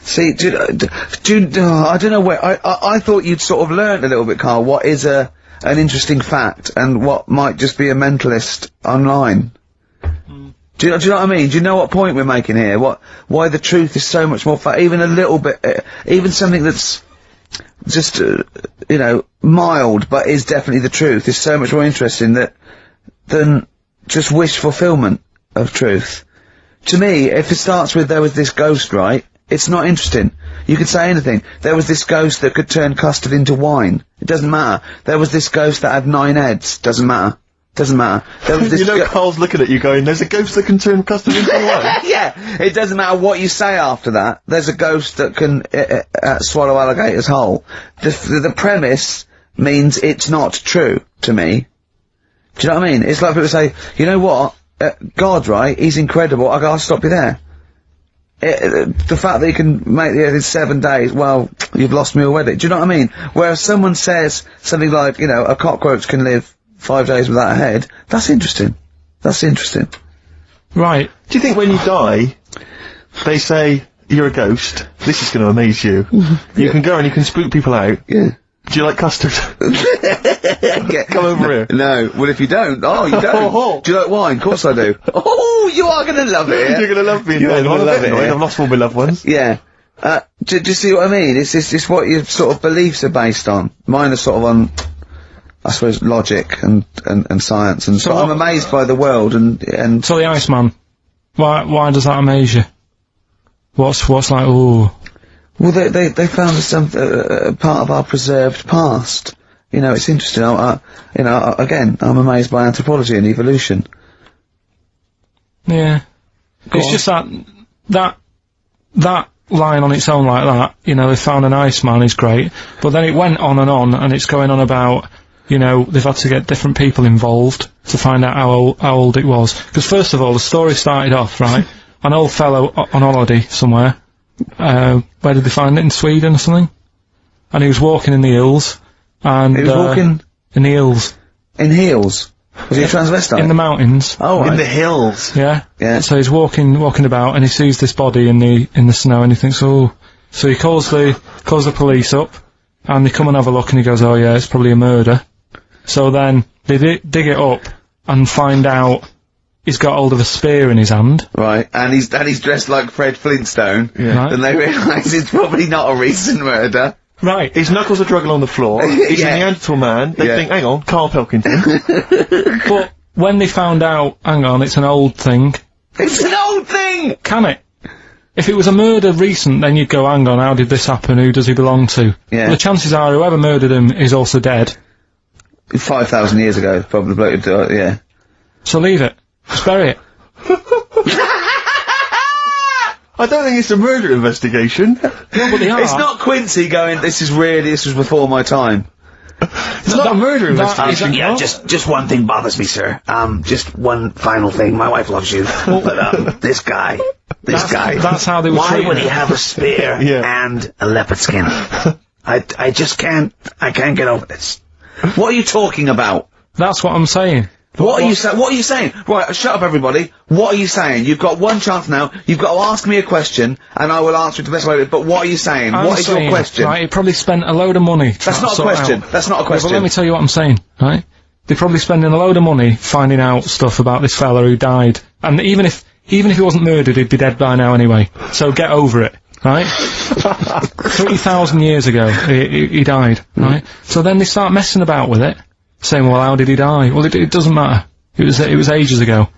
See, I don't know where, I thought you'd sort of learnt a little bit, Karl, what is an interesting fact, and what might just be a mentalist online. Do you know what I mean? Do you know what point we're making here? Why the truth is so much more even a little bit, even something that's just, mild, but is definitely the truth, is so much more interesting than just wish fulfillment of truth. To me, if it starts with, there was this ghost, right, it's not interesting. You could say anything. There was this ghost that could turn custard into wine. It doesn't matter. There was this ghost that had 9 heads. Doesn't matter. Doesn't matter. There was this Carl's looking at you going, there's a ghost that can turn custard into wine? Yeah! It doesn't matter what you say after that. There's a ghost that can, swallow alligators whole. The premise means it's not true, to me. Do you know what I mean? It's like people say, you know what? God, right? He's incredible. I go, I'll stop you there. The fact that he can make the earth in 7 days, well, you've lost me already. Do you know what I mean? Whereas someone says something like, a cockroach can live 5 days without a head, that's interesting. That's interesting. Right. Do you think when you die, they say, you're a ghost, this is going to amaze you, you can go and you can spook people out? Yeah. Do you like custard? Come over here. No. Well, if you don't, you don't. Do you like wine? Of course I do. Oh, you are gonna love it. You're gonna love me. You're gonna love it. I've lost all my loved ones. Yeah. Do you see what I mean? It's what your sort of beliefs are based on. Mine are sort of on, I suppose, logic and science, and so I'm amazed by the world and. So the Iceman, why does that amaze you? What's like, ooh. Well, they found some part of our preserved past. It's interesting. Again, I'm amazed by anthropology and evolution. Yeah. It's just that line on its own like that, they found an Iceman is great, but then it went on, and it's going on about, they've had to get different people involved to find out how old it was. Because first of all, the story started off, right, an old fellow on holiday somewhere. Where did they find it? In Sweden or something? And he was walking in the hills, and... He was walking... In the hills. In heels? Was he a transvestite? In the mountains. Oh, right. In the hills. Yeah. Yeah. So he's walking about, and he sees this body in the snow, and he thinks, oh... So he calls the police up, and they come and have a look, and he goes, oh yeah, it's probably a murder. So then, they dig it up, and find out he's got hold of a spear in his hand. Right, and he's dressed like Fred Flintstone. Yeah. Right. And they realise it's probably not a recent murder. Right. His knuckles are dragging on the floor. He's a Neanderthal man. They think, hang on, Karl Pilkington. But when they found out, hang on, it's an old thing. It's an old thing! Can it? If it was a murder recent, then you'd go, hang on, how did this happen? Who does he belong to? Yeah. Well, the chances are whoever murdered him is also dead. 5,000 years ago, probably, yeah. So leave it. Just bury it. I don't think it's a murder investigation. No, but they are. It's not Quincy going, this was before my time. It's not a murder investigation. Yeah, just one thing bothers me, sir. Just one final thing. My wife loves you, but this guy. That's how they were Why treating would it. he have a spear and a leopard skin? I just can't. I can't get over this. What are you talking about? That's what I'm saying. What are you saying? Right, shut up everybody. What are you saying? You've got one chance now. You've got to ask me a question, and I will answer it the best way, but what are you saying? What is your question? Right, he probably spent a load of money. That's not a question. That's not a question. But let me tell you what I'm saying, right? They're probably spending a load of money finding out stuff about this fella who died. And even if he wasn't murdered, he'd be dead by now anyway. So get over it, right? 3,000 years ago, he died, right? So then they start messing about with it, saying, well, how did he die? Well, it doesn't matter. It was ages ago.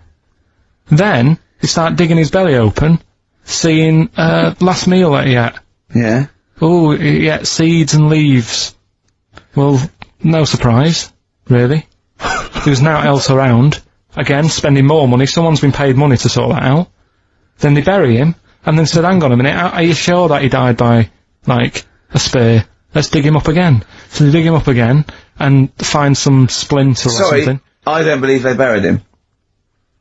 Then, they start digging his belly open, seeing, last meal that he ate. Yeah. Oh, he ate seeds and leaves. Well, no surprise, really. There's now else around. Again, spending more money. Someone's been paid money to sort that out. Then they bury him, and then said, hang on a minute, are you sure that he died by, like, a spear? Let's dig him up again. So they dig him up again, and find some splinter or something. I don't believe they buried him.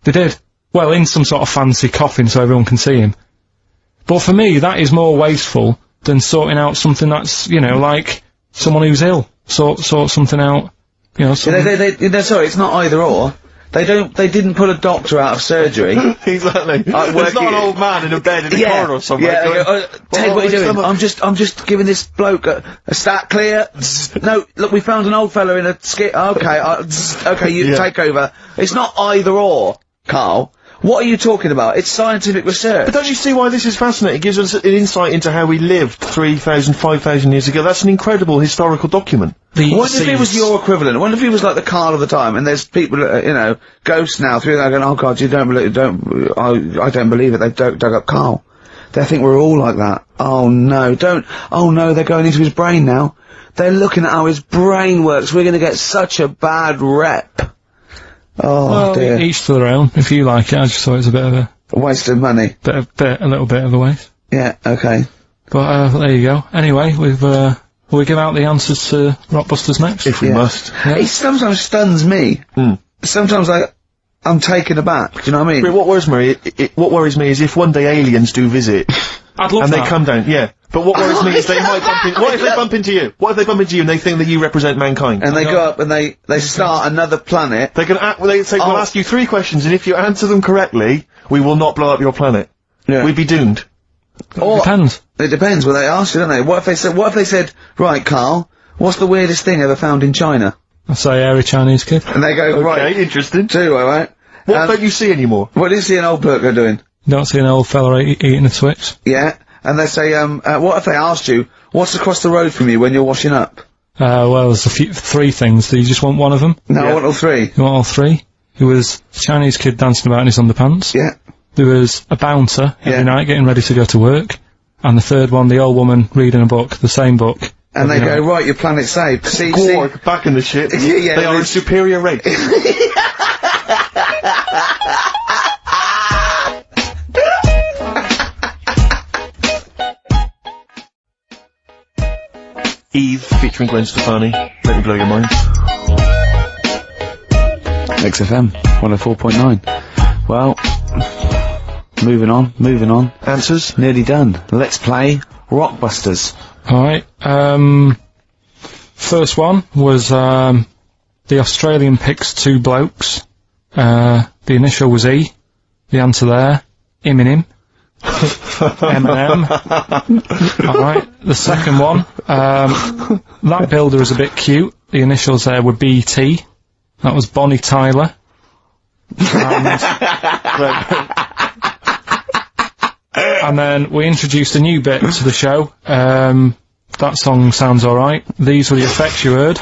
They did. Well, in some sort of fancy coffin so everyone can see him. But for me, that is more wasteful than sorting out something that's, you know, like, someone who's ill. Sort something out, you know, something. Sorry, it's not either or. They didn't put a doctor out of surgery. Exactly. It's not an old man in a bed in a corner or something. Yeah, Ted, what are you doing? I'm just giving this bloke a stat clear. No, look, we found an old fella in a skit. Okay, you take over. It's not either or, Karl. What are you talking about? It's scientific research. But don't you see why this is fascinating? It gives us an insight into how we lived 3,000, 5,000 years ago. That's an incredible historical document. What if it was your equivalent? What if he was like the Karl of the time, and there's people, you know, ghosts now through there going, oh god, I don't believe it, they've dug up Karl. They think we're all like that. Oh no, they're going into his brain now. They're looking at how his brain works. We're gonna get such a bad rep. Oh well, dear. Each to their own. If you like it, I just thought it was a bit of a waste of money. A little bit of a waste. Yeah, okay. But, there you go. Anyway, will we give out the answers to Rockbusters next? If we must. Yeah. It sometimes stuns me. Sometimes I'm taken aback, do you know what I mean? But what worries me is if one day aliens do visit, I'd love and that. they come down, but what worries me is they might bump into, what if they bump into you? What if they bump into you and they think that you represent mankind? And they go up and they start another planet. They say, we'll ask you 3 questions, and if you answer them correctly, we will not blow up your planet. Yeah. We'd be doomed. It depends. It depends what they ask you, don't they? What if they said, right, Karl, what's the weirdest thing ever found in China? I say hairy Chinese kid. And they go, right. Okay, interesting. 2, alright? What don't you see anymore? What do you see an old bloke doing? Don't see an old fella eating a Twix. Yeah. And they say, what if they asked you, what's across the road from you when you're washing up? Well, there's 3 things. Do you just want one of them? No, I want all 3. You want all 3? There was a Chinese kid dancing about in his underpants. Yeah. There was a bouncer every night getting ready to go to work. And the 3rd one, the old woman reading a book, the same book. And they go, right, your planet's saved. See, back in the ship. Yeah, they are a superior race. Eve, featuring Gwen Stefani. Let me blow your mind. XFM 104.9. Well, moving on. Answers? Nearly done. Let's play Rockbusters. Alright, first one was, the Australian picks 2 blokes. The initial was E. The answer there, Eminem. Eminem. Alright, the second one, that builder is a bit cute. The initials there were BT. That was Bonnie Tyler. And then we introduced a new bit to the show. That song sounds alright. These were the effects you heard.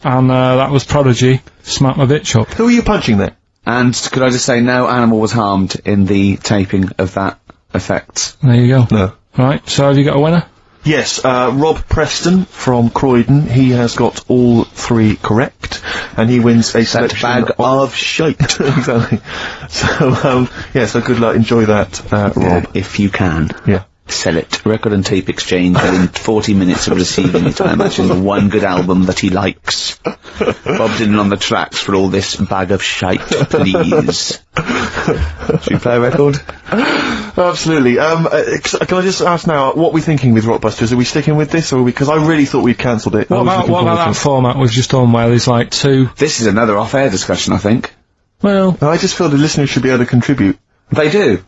And that was Prodigy, Smack My Bitch Up. Who are you punching there? And could I just say, no animal was harmed in the taping of that effect. There you go. No. Right, so have you got a winner? Yes, Rob Preston from Croydon. He has got all 3 correct, and he wins a selection bag of shite. Exactly. So, yeah, so good luck. Enjoy that, Rob. If you can. Yeah. Sell it. Record and tape exchange within 40 minutes of receiving it. I imagine the one good album that he likes. Bob's in on the tracks for all this bag of shite, please. Should we play a record? Absolutely. Can I just ask now, what are we thinking with Rockbusters? Are we sticking with this, or because I really thought we'd cancelled it? What about that format we've just done where there's like 2... This is another off-air discussion, I think. Well... I just feel the listeners should be able to contribute. They do.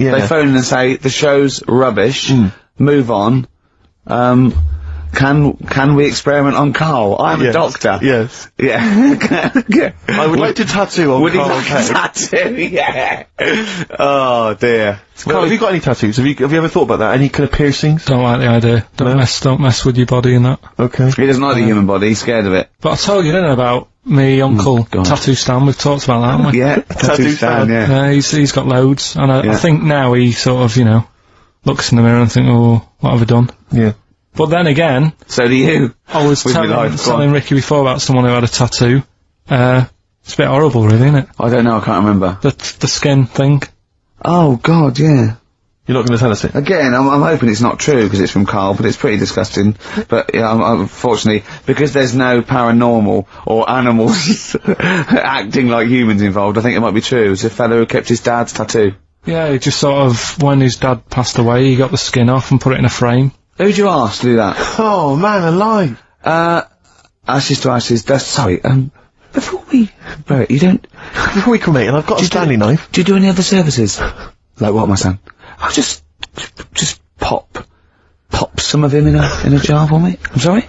Yeah. They phone and say, the show's rubbish, move on. Can we experiment on Karl? I'm a doctor. Yes. Yeah. Yeah. I would like to tattoo on Would he Karl like a tattoo? Yeah. Oh dear. Karl, have you got any tattoos? Have you ever thought about that? Any kind of piercings? Don't like the idea. Don't mess with your body and that. Okay. He doesn't like the human body, he's scared of it. But I told you, didn't I, about me uncle Tattoo Stan? We've talked about that, haven't we? Yeah, Tattoo Stan, yeah. He's got loads, and I think now he sort of, you know, looks in the mirror and think, oh, what have I done? Yeah. But then again... So do you. I was telling Ricky before about someone who had a tattoo. It's a bit horrible, really, isn't it? I don't know, I can't remember. The skin thing. Oh, God, yeah. You're not going to tell us it? Again, I'm hoping it's not true, because it's from Karl, but it's pretty disgusting. But, yeah, unfortunately, because there's no paranormal or animals acting like humans involved, I think it might be true. It's a fellow who kept his dad's tattoo. Yeah, he just sort of, when his dad passed away, he got the skin off and put it in a frame. Who'd you ask to do that? Oh, man alive. Ashes to ashes, dust, sorry, before we bury it, you don't... Before we cremate, and I've got a Stanley knife. Do you do any other services? Like what, my son? I'll just pop some of him in a jar for me. I'm sorry?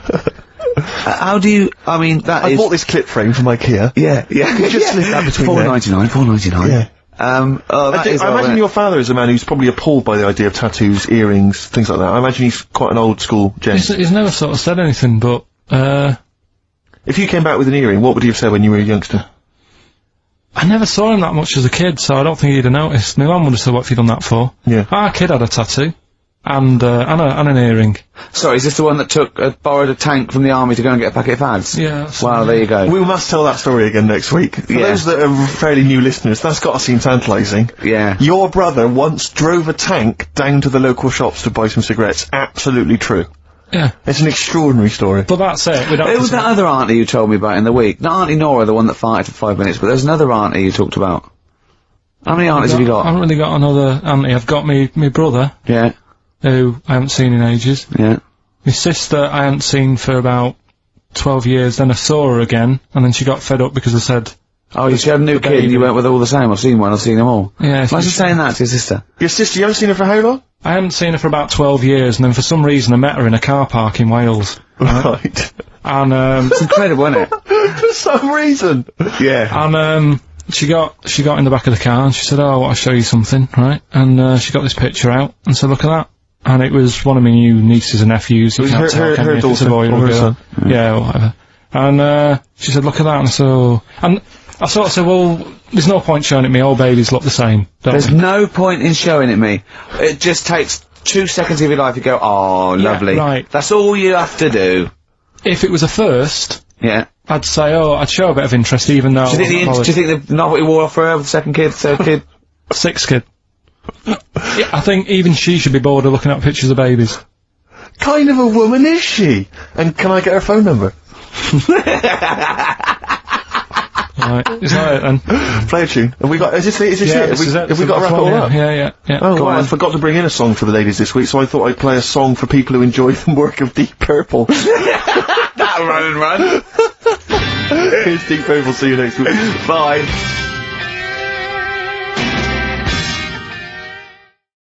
How do you, I mean, I bought this clip frame from IKEA. Yeah. You just slip that between $4.99. Yeah. I imagine your father is a man who's probably appalled by the idea of tattoos, earrings, things like that. I imagine he's quite an old school gent. He's never sort of said anything, but, if you came back with an earring, what would he have said when you were a youngster? I never saw him that much as a kid, so I don't think he'd have noticed. My mum would have said, what have you done that for? Yeah. Our kid had a tattoo. And an earring. Sorry, is this the one that borrowed a tank from the army to go and get a packet of fads? Yeah. Well, there you go. We must tell that story again next week. For those that are fairly new listeners, that's got to seem tantalising. Yeah. Your brother once drove a tank down to the local shops to buy some cigarettes. Absolutely true. Yeah. It's an extraordinary story. But that's it. It was that other auntie you told me about in the week. Not Auntie Nora, the one that farted for 5 minutes, but there's another auntie you talked about. How many aunties have you got? I haven't really got another auntie. I've got me brother. Yeah. Who I haven't seen in ages. Yeah. My sister I hadn't seen for about 12 years, then I saw her again, and then she got fed up because I said... Oh, she had a new kid and you went with her all the same. I've seen one, I've seen them all. Yeah. Why is she saying that to your sister? Your sister, you haven't seen her for how long? I hadn't seen her for about 12 years, and then for some reason I met her in a car park in Wales. Right. And, it's incredible, isn't it? For some reason. Yeah. And, she got in the back of the car and she said, oh, I want to show you something, right? And, she got this picture out and said, look at that. And it was one of my new nieces and nephews. You can't tell, can you, if it's a boy or a girl. Yeah, whatever. And, she said, look at that. And I said, oh. And I sort of said, well, there's no point showing it me. All babies look the same, don't There's they? no point in showing it me. It just takes 2 seconds of your life. You go, oh, lovely. Right. That's all you have to do. If it was a first, yeah, I'd say, oh, I'd show a bit of interest, even though. Do you think the novelty wore off for her with the second kid, third kid? Sixth kid. Yeah, I think even she should be bored of looking at pictures of babies. Kind of a woman is she? And can I get her phone number? Right, is that it then? Play a tune. Have we got? Is this it? Yeah, this is it. Have we got to wrap it all up? Yeah. Oh, Go well, I on. forgot to bring in a song for the ladies this week, so I thought I'd play a song for people who enjoy the work of Deep Purple. That run and run. Here's Deep Purple. See you next week. Bye.